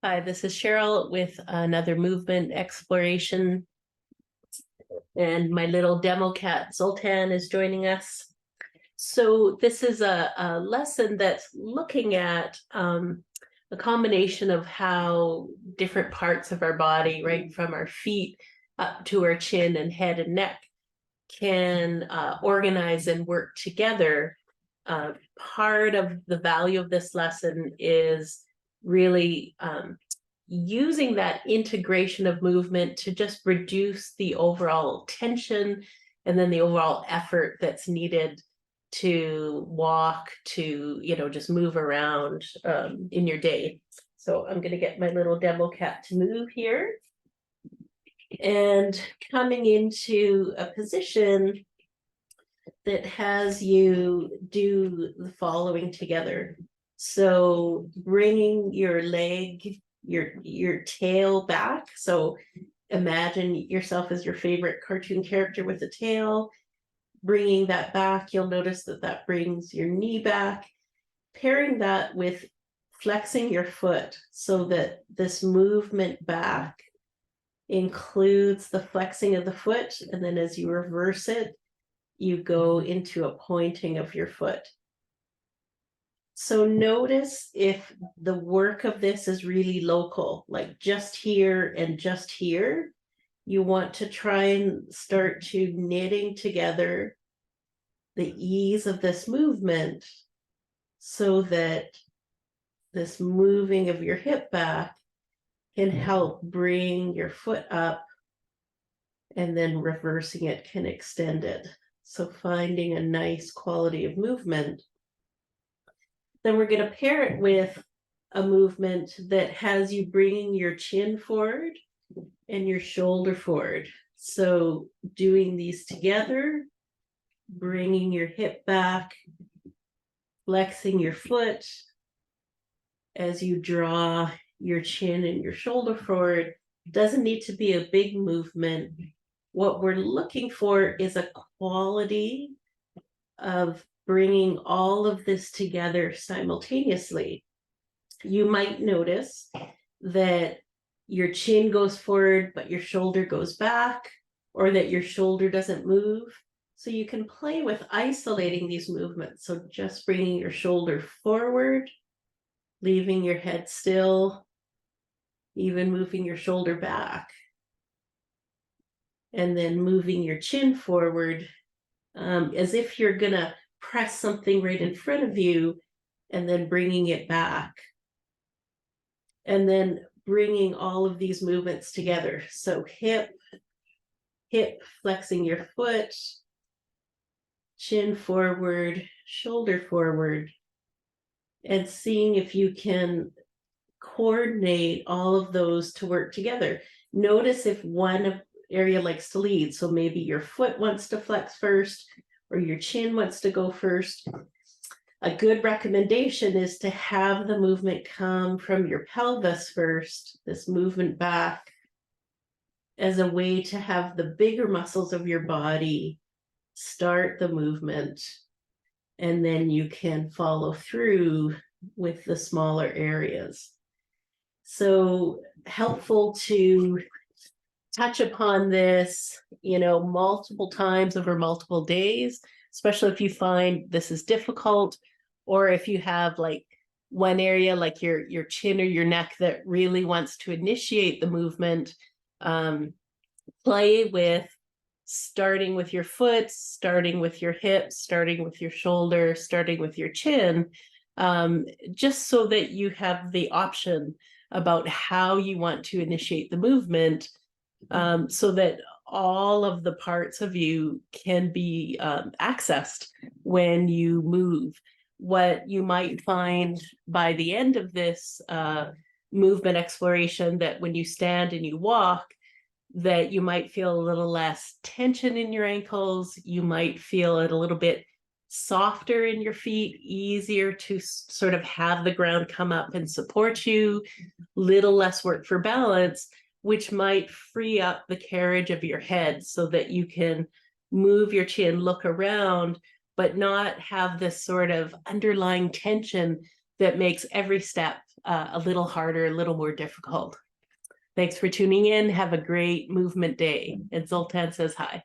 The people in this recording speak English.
Hi, this is Cheryl with another movement exploration, and my little demo cat Zoltan is joining us. So this is a lesson that's looking at a combination of how different parts of our body, right from our feet up to our chin and head and neck, can organize and work together. Part of the value of this lesson is really using that integration of movement to just reduce the overall tension and then the overall effort that's needed to walk, to, just move around in your day. So I'm going to get my little demo cat to move here. And coming into a position that has you do the following together. So bringing your leg, your tail back. So imagine yourself as your favorite cartoon character with a tail. Bringing that back, you'll notice that brings your knee back. Pairing that with flexing your foot so that this movement back includes the flexing of the foot, and then as you reverse it, you go into a pointing of your foot. So notice if the work of this is really local, like just here and just here. You want to try and start to knitting together the ease of this movement so that this moving of your hip back can help bring your foot up, and then reversing it can extend it. So finding a nice quality of movement. Then we're going to pair it with a movement that has you bringing your chin forward and your shoulder forward. So doing these together, bringing your hip back, flexing your foot as you draw your chin and your shoulder forward. Doesn't need to be a big movement. What we're looking for is a quality of bringing all of this together simultaneously. You might notice that your chin goes forward, but your shoulder goes back, or that your shoulder doesn't move. So you can play with isolating these movements. So just bringing your shoulder forward, leaving your head still, even moving your shoulder back. And then moving your chin forward as if you're going to press something right in front of you, and then bringing it back. And then bringing all of these movements together. So hip, flexing your foot, chin forward, shoulder forward, and seeing if you can coordinate all of those to work together. Notice if one area likes to lead. So maybe your foot wants to flex first, or your chin wants to go first. A good recommendation is to have the movement come from your pelvis first, this movement back, as a way to have the bigger muscles of your body start the movement, and then you can follow through with the smaller areas. So helpful to touch upon this, multiple times over multiple days, especially if you find this is difficult, or if you have like one area like your chin or your neck that really wants to initiate the movement. Play with starting with your foot, starting with your hips, starting with your shoulder, starting with your chin, just so that you have the option about how you want to initiate the movement, so that all of the parts of you can be accessed when you move. What you might find by the end of this movement exploration, that when you stand and you walk, that you might feel a little less tension in your ankles. You might feel it a little bit softer in your feet, easier to sort of have the ground come up and support you, little less work for balance, which might free up the carriage of your head so that you can move your chin, look around, but not have this sort of underlying tension that makes every step a little harder, a little more difficult. Thanks for tuning in. Have a great movement day. And Zoltan says hi.